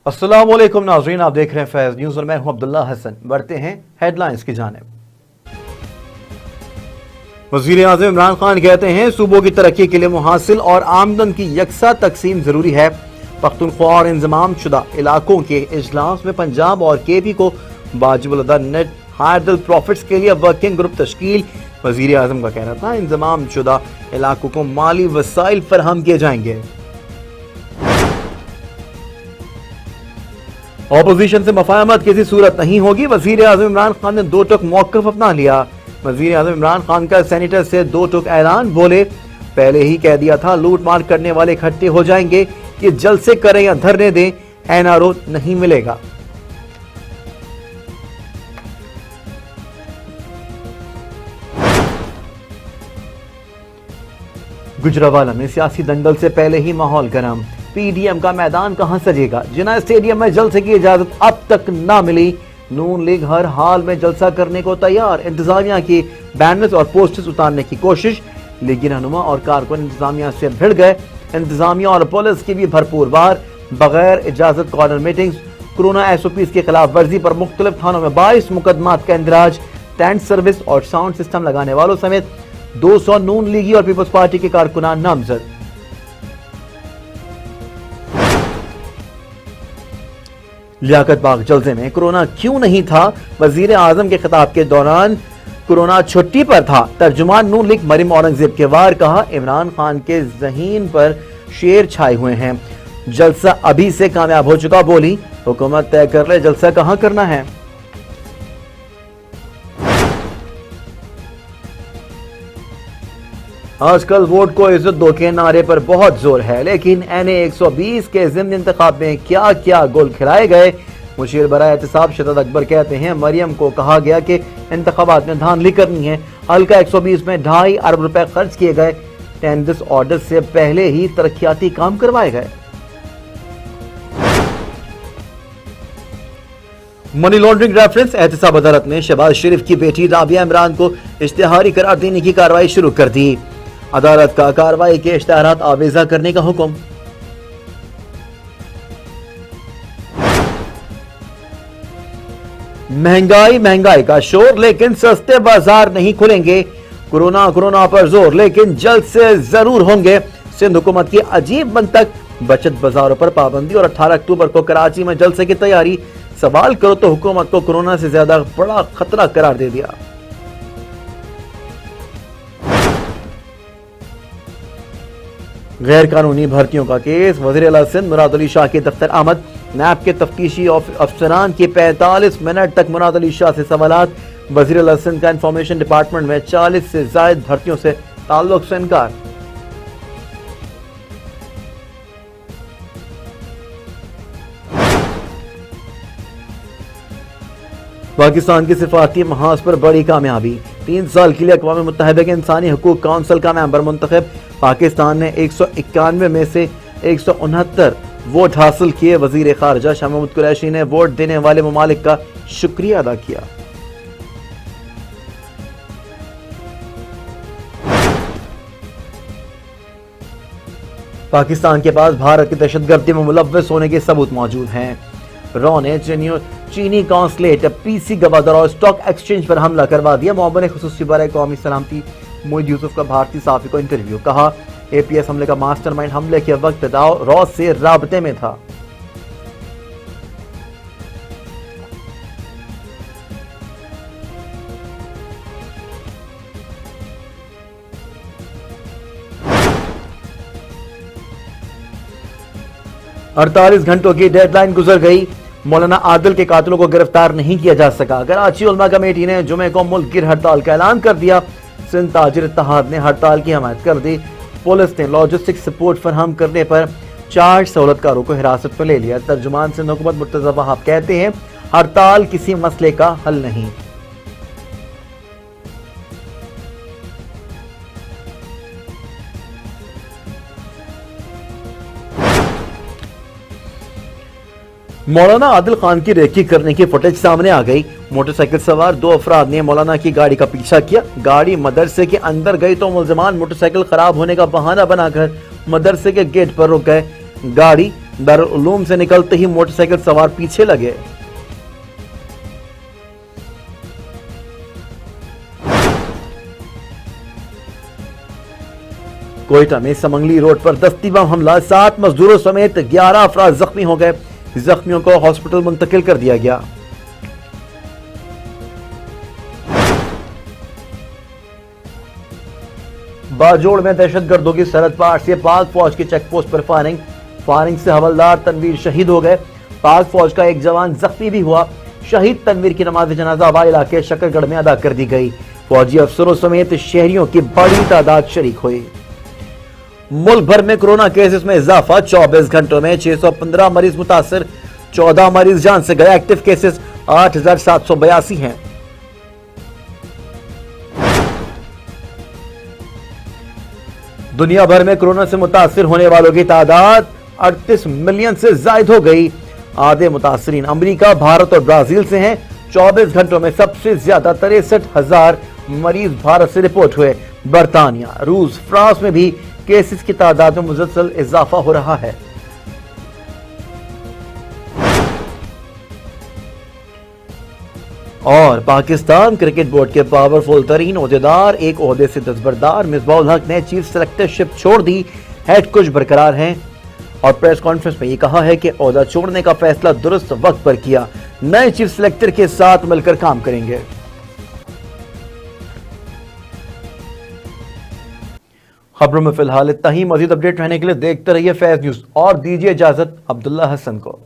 अस्सलाम वालेकुम नाज़रीन, आप देख रहे हैं फैज़ न्यूज़ और मैं हूं अब्दुल्ला हसन। बढ़ते हैं हेडलाइंस की जानिब। वज़ीर आज़म इमरान खान कहते हैं सूबों की तरक्की के लिए मुहासिल और आमदन की यकसा तकसीम जरूरी है। पख्तूनख्वा और इंजमाम शुदा इलाकों के इजलास में पंजाब और KP को बाजुल नेट हायर प्रॉफिट्स के लिए वर्किंग ग्रुप तश्कील। वज़ीर आज़म का कहना था इंजमाम शुदा इलाकों को माली वसाइल फराहम किए जाएंगे। ऑपोजिशन से मफाहमत किसी सूरत नहीं होगी, वज़ीर आज़म इमरान खान ने दो टुक मौक़िफ़ अपना लिया। वज़ीर आज़म इमरान खान का सेनेटर से दो टुक ऐलान, बोले पहले ही कह दिया था लूट मार करने वाले इकट्ठे हो जाएंगे, ये जलसे करें या धरने दें, NRO नहीं मिलेगा। गुजरावाला में सियासी दंगल से पहले ही माहौल गर्म। PDM का मैदान कहां सजेगा? जिन्ना स्टेडियम में जलसे की इजाजत अब तक ना मिली। नून लीग हर हाल में जलसा करने को तैयार। इंतजामिया की बैनर्स और पोस्टर्स उतारने की कोशिश, लेकिन रहनुमा और कारकुन इंतजामिया से भिड़ गए। इंतजामिया और पुलिस की भी भरपूर वार, बगैर इजाजत कॉर्नर मीटिंग्स। कोरोना SOPs की खिलाफ वर्जी पर मुख्तलिफ थानों में 22 मुकदमात का इंदराज। टेंट सर्विस और साउंड सिस्टम लगाने वालों समेत 200 नून लीगी और पीपल्स पार्टी के कारकुनान नामजद। लियाकत बाग जलसे में कोरोना क्यों नहीं था? वजीर आजम के खिताब के दौरान कोरोना छुट्टी पर था। तर्जुमान नून लीग मरियम औरंगजेब के वार, कहा इमरान खान के ज़हीन पर शेर छाए हुए हैं, जलसा अभी से कामयाब हो चुका। बोली हुकूमत तय कर ले जलसा कहां करना है। आजकल वोट को इज्जत दो के नारे पर बहुत जोर है, लेकिन NA 120 के ज़िमनी इंतखाब में क्या क्या गोल खिलाए गए। मुशीर बराए एहतिसाब शदद अकबर कहते हैं मरियम को कहा गया कि इंतखाबात में धांधली करनी है। हल्का 120 में 2.5 अरब रुपए खर्च किए गए। टेंडर्स ऑर्डर से पहले ही तरक्याती काम करवाए गए। मनी लॉन्ड्रिंग रेफरेंस एहतिसाब अदालत ने शहबाज शरीफ की बेटी राबिया इमरान को इश्तिहारी करार देने की कार्रवाई शुरू कर दी। अदालत का कार्रवाई के इश्तिहारात आवेजा करने का हुक्म। महंगाई का शोर, लेकिन सस्ते बाजार नहीं खुलेंगे। कोरोना पर जोर, लेकिन जल्द से जरूर होंगे। सिंध हुकूमत की अजीब मंतक, बचत बाजारों पर पाबंदी और 18 अक्टूबर को कराची में जलसे की तैयारी। सवाल करो तो हुकूमत को कोरोना से ज्यादा बड़ा खतरा करार दे दिया। गैर कानूनी भर्तियों का केस, वज़ीर आला सिंध मुराद अली शाह के दफ्तर आमद। नैब के तफ्तीशी अफसरान के 45 मिनट तक मुराद अली शाह से सवालात। वज़ीर आला सिंध का इंफॉर्मेशन डिपार्टमेंट में 40 से जायद भर्तियों से ताल्लुक से इनकार। पाकिस्तान की सिफारती महाज पर बड़ी कामयाबी, 3 साल के लिए अक़वाम मुत्तहिदा के इंसानी हकूक़ काउंसिल का मेंबर मुंतखब। पाकिस्तान ने 191 में से 169 वोट हासिल किए। वजीर खारजा शाह महमूद कुरैशी ने वोट देने वाले ममालिक का शुक्रिया अदा किया। पाकिस्तान के पास भारत की दहशतगर्दी में मुलव्वस होने के सबूत मौजूद हैं। रॉ ने चीनी कॉन्सुलेट, PC गवर्नर और स्टॉक एक्सचेंज पर हमला करवा दिया। मुअव्विन खुसूसी बराए कौमी सलामती मोईद यूसुफ का भारतीय सहाफ़ी को इंटरव्यू, कहा APS हमले का मास्टरमाइंड हमले के वक्त रॉ से राबते में था। अड़तालीस घंटों की डेडलाइन गुजर गई, मौलाना आदिल के कातिलों को गिरफ्तार नहीं किया जा सका। कराची उलमा कमेटी ने जुमे को मुल्क गिर हड़ताल का ऐलान कर दिया। सिंध ताजिर इत्तेहाद ने हड़ताल की हमायत कर दी। पुलिस ने लॉजिस्टिक सपोर्ट फराहम करने पर 4 सहूलतकारों को हिरासत में ले लिया। तर्जुमान सिंध हुकूमत मुर्तज़ा वहाब कहते हैं हड़ताल किसी मसले का हल नहीं। मौलाना आदिल खान की रेकी करने की फुटेज सामने आ गई। मोटरसाइकिल सवार 2 अफराद ने मौलाना की गाड़ी का पीछा किया। गाड़ी मदरसे के अंदर गई तो मुल्ज़िमान मोटरसाइकिल खराब होने का बहाना बनाकर मदरसे के गेट पर रुक गए। गाड़ी दारुल उलूम से निकलते ही मोटरसाइकिल सवार पीछे लगे। कोयटा में समंगली रोड पर दस्ती बम हमला, 7 मजदूरों समेत 11 अफराद जख्मी हो गए। जख्मियों को हॉस्पिटल मुंतकिल कर दिया गया। बाजोड़ में दहशतगर्दों की सरहद पार से पाक फौज की चेकपोस्ट पर फायरिंग से हवलदार तनवीर शहीद हो गए। पाक फौज का एक जवान जख्मी भी हुआ। शहीद तनवीर की नमाज जनाजा हवाई इलाके शकरगढ़ में अदा कर दी गई। फौजी अफसरों समेत शहरियों की बड़ी तादाद शरीक हुई। मुल्क भर में कोरोना केसेस में इजाफा, 24 घंटों में 615 मरीज मुतासिर, 14 मरीज जान से गए। एक्टिव केसेस 8782 हैं। दुनिया भर में कोरोना से मुतासिर होने वालों की तादाद 38 मिलियन से जायद हो गई। आधे मुतासिरीन अमेरिका, भारत और ब्राजील से हैं। 24 घंटों में सबसे ज्यादा 63,000 मरीज भारत से रिपोर्ट हुए। बरतानिया, रूस, फ्रांस में भी केसेस की तादाद में मुसलसल इजाफा हो रहा है। और पाकिस्तान क्रिकेट बोर्ड के पावरफुल तरीन ओहदेदार एक ओहदे से दस्तबरदार मिसबाहुल हक ने चीफ सेलेक्टरशिप छोड़ दी। हेड कोच बरकरार हैं और प्रेस कॉन्फ्रेंस में ये कहा है कि ओहदा छोड़ने का फैसला दुरुस्त वक्त पर किया। नए चीफ सेलेक्टर के साथ मिलकर काम करेंगे। खबरों में फिलहाल इतना ही। मजीद अपडेट रहने के लिए देखते रहिए फैज न्यूज और दीजिए इजाजत अब्दुल्ला हसन को।